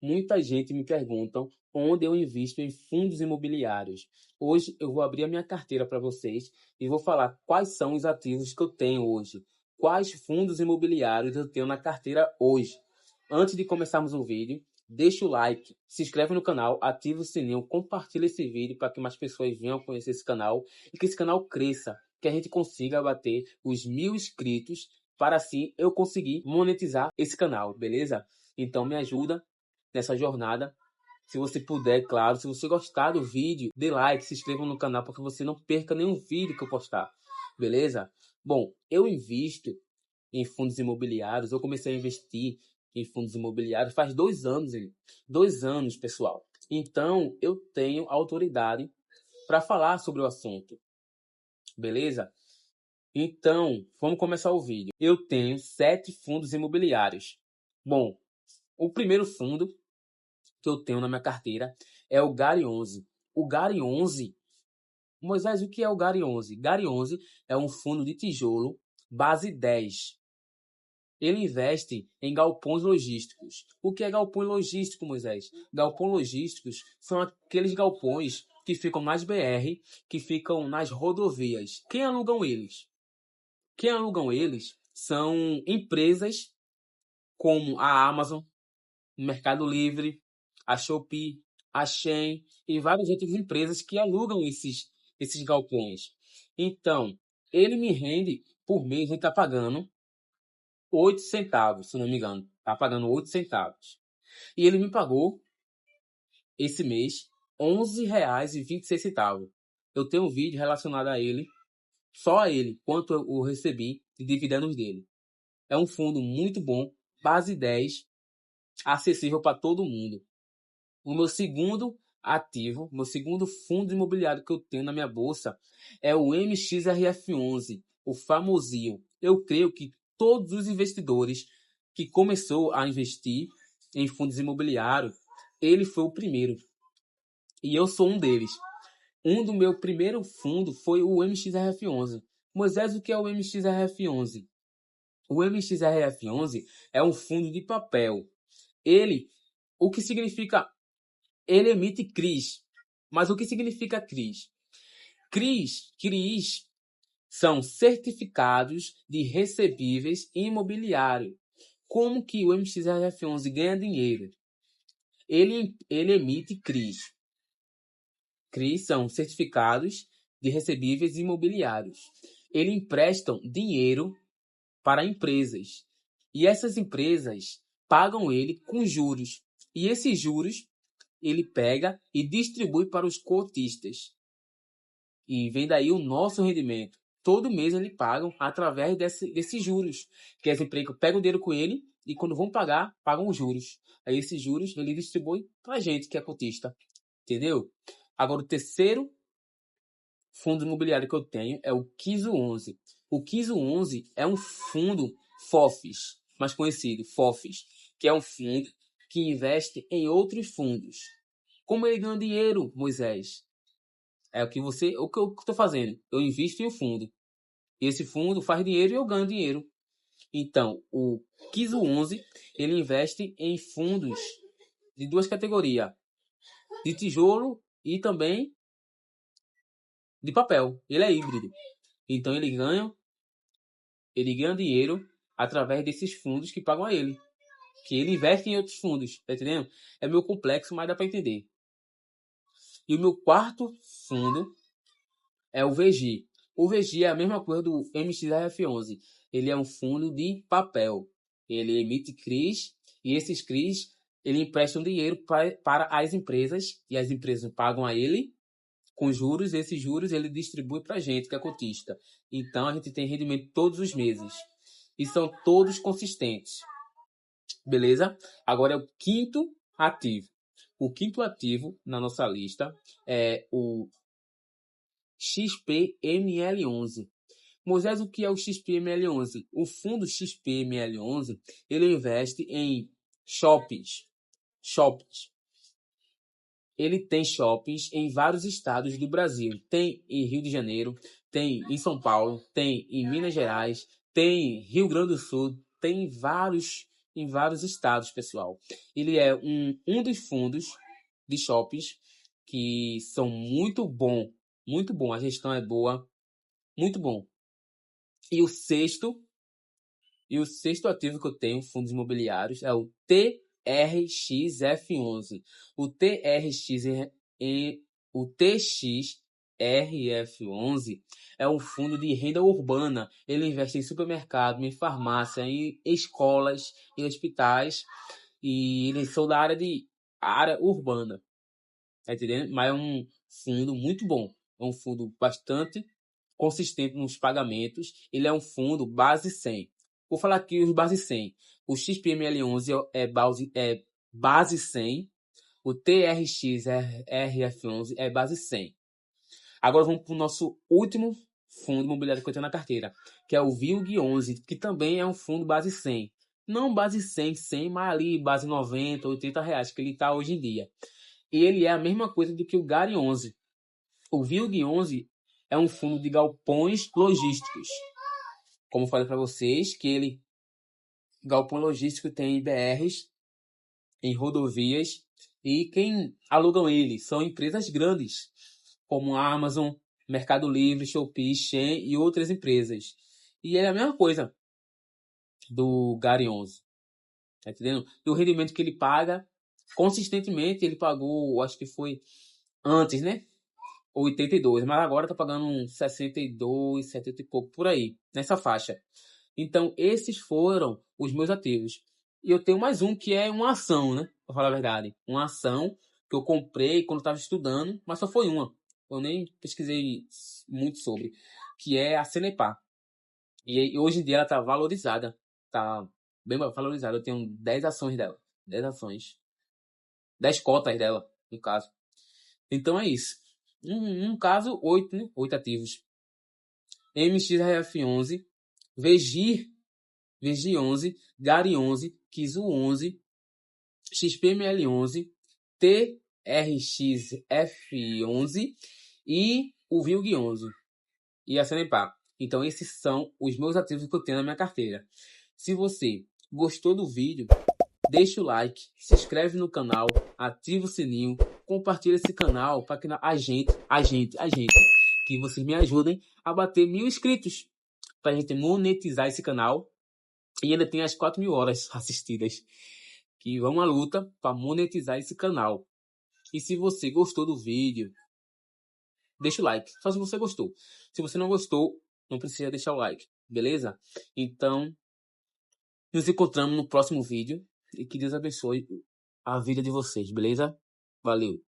Muita gente me pergunta onde eu invisto em fundos imobiliários. Hoje eu vou abrir a minha carteira para vocês e vou falar quais são os ativos que eu tenho hoje. Quais fundos imobiliários eu tenho na carteira hoje. Antes de começarmos o vídeo, deixa o like, se inscreve no canal, ativa o sininho, compartilha esse vídeo para que mais pessoas venham conhecer esse canal e que esse canal cresça, que a gente consiga bater os 1.000 inscritos para assim eu conseguir monetizar esse canal, beleza? Então me ajuda nessa jornada. Se você puder, claro, se você gostar do vídeo, dê like, se inscreva no canal para que você não perca nenhum vídeo que eu postar, beleza? Bom, eu invisto em fundos imobiliários, eu comecei a investir em fundos imobiliários faz 2 anos, 2 anos, pessoal. Então, eu tenho autoridade para falar sobre o assunto, beleza? Então, vamos começar o vídeo. Eu tenho 7 fundos imobiliários. Bom, o primeiro fundo que eu tenho na minha carteira é o GARI 11. O GARI 11, Moisés, o que é o GARI 11? GARI 11 é um fundo de tijolo base 10. Ele investe em galpões logísticos. O que é galpão logístico, Moisés? Galpões logísticos são aqueles galpões que ficam nas BR, que ficam nas rodovias. Quem alugam eles? Quem alugam eles são empresas como a Amazon, o Mercado Livre, a Shopee, a Shein e várias outras empresas que alugam esses galpões. Então, ele me rende, por mês, ele está pagando 8 centavos, se não me engano. Está pagando 8 centavos. E ele me pagou, esse mês, R$ 11,26. Eu tenho um vídeo relacionado a ele, só a ele, quanto eu recebi de dividendos dele. É um fundo muito bom, base 10, acessível para todo mundo. O meu segundo ativo, meu segundo fundo imobiliário que eu tenho na minha bolsa é o MXRF11, o famosinho. Eu creio que todos os investidores que começou a investir em fundos imobiliários, ele foi o primeiro. E eu sou um deles. Um do meu primeiro fundo foi o MXRF11. Moisés, o que é o MXRF11? O MXRF11 é um fundo de papel. O que significa? Ele emite CRIs. Mas o que significa CRIs? CRIs são certificados de recebíveis imobiliários. Como que o MXRF11 ganha dinheiro? Ele emite CRIs. CRIs são certificados de recebíveis imobiliários. Eles emprestam dinheiro para empresas. E essas empresas pagam ele com juros. E esses juros ele pega e distribui para os cotistas. E vem daí o nosso rendimento. Todo mês eles pagam através desses juros. Que as empresas pegam o dinheiro com ele e quando vão pagar, pagam os juros. Aí esses juros ele distribui para a gente que é cotista. Entendeu? Agora o terceiro fundo imobiliário que eu tenho é o Kiso 11. O Kiso 11 é um fundo FOFs, mais conhecido, FOFs, que é um fundo que investe em outros fundos. Como ele ganha dinheiro, Moisés? É o que eu estou fazendo. Eu invisto em um fundo. E esse fundo faz dinheiro e eu ganho dinheiro. Então, o Kiso 11, ele investe em fundos de duas categorias, de tijolo e também de papel. Ele é híbrido. Então ele ganha dinheiro através desses fundos que pagam a ele. Que ele investe em outros fundos, tá entendendo? É meio complexo, mas dá para entender. E o meu quarto fundo é o VG. O VG é a mesma coisa do MXRF11. Ele é um fundo de papel. Ele emite CRIs e esses CRIs ele emprestam dinheiro para as empresas e as empresas pagam a ele com juros. E esses juros ele distribui para a gente, que é cotista. Então a gente tem rendimento todos os meses. E são todos consistentes. Beleza? Agora é o quinto ativo. O quinto ativo na nossa lista é o XPML11. Moisés, o que é o XPML11? O fundo XPML11, ele investe em shoppings. Ele tem shoppings em vários estados do Brasil. Tem em Rio de Janeiro, tem em São Paulo, tem em Minas Gerais, tem em Rio Grande do Sul, tem em em vários estados, pessoal. Ele é um dos fundos de shoppings que são muito bom, muito bom. A gestão é boa, muito bom. E o sexto ativo que eu tenho, fundos imobiliários, é o TRXF11. O o TXRF11 é um fundo de renda urbana. Ele investe em supermercado, em farmácia, em escolas, em hospitais. E eles são da área urbana. Tá entendendo? Mas é um fundo muito bom. É um fundo bastante consistente nos pagamentos. Ele é um fundo base 100. Vou falar aqui os base 100. O XPML11 é base 100. O TRXRF11 é base 100. Agora vamos para o nosso último fundo imobiliário que eu tenho na carteira, que é o VILG11, que também é um fundo base 100. Não base 100, mas ali base 90, 80 reais, que ele está hoje em dia. E ele é a mesma coisa do que o GARI 11. O VILG 11 é um fundo de galpões logísticos. Como eu falei para vocês, que galpão logístico tem BRs em rodovias e quem alugam ele são empresas grandes, como a Amazon, Mercado Livre, Shopee, Shein e outras empresas. E é a mesma coisa do GARI 11. Tá entendendo? E o rendimento que ele paga, consistentemente, ele pagou, acho que foi antes, né? 82, mas agora tá pagando uns 62, 70 e pouco por aí, nessa faixa. Então, esses foram os meus ativos. E eu tenho mais um que é uma ação, né? Pra falar a verdade. Uma ação que eu comprei quando estava estudando, mas só foi uma. Eu nem pesquisei muito sobre. Que é a Cenepar. E hoje em dia ela tá valorizada. Tá bem valorizada. Eu tenho 10 ações dela. 10 ações. 10 cotas dela, no caso. Então é isso. Um caso, 8, né? 8 ativos. MXRF11, VG11, GARI 11, KISU 11, XPML 11, TRXF11 e o VILG 11 e a Sanepar. Então esses são os meus ativos que eu tenho na minha carteira. Se você gostou do vídeo, deixa o like, se inscreve no canal, ativa o sininho, compartilha esse canal para que a gente, que vocês me ajudem a bater 1000 inscritos para a gente monetizar esse canal e ainda tem as 4.000 horas assistidas. Que vamos à luta para monetizar esse canal. E se você gostou do vídeo, deixa o like. Só se você gostou. Se você não gostou, não precisa deixar o like. Beleza? Então, nos encontramos no próximo vídeo. E que Deus abençoe a vida de vocês. Beleza? Valeu!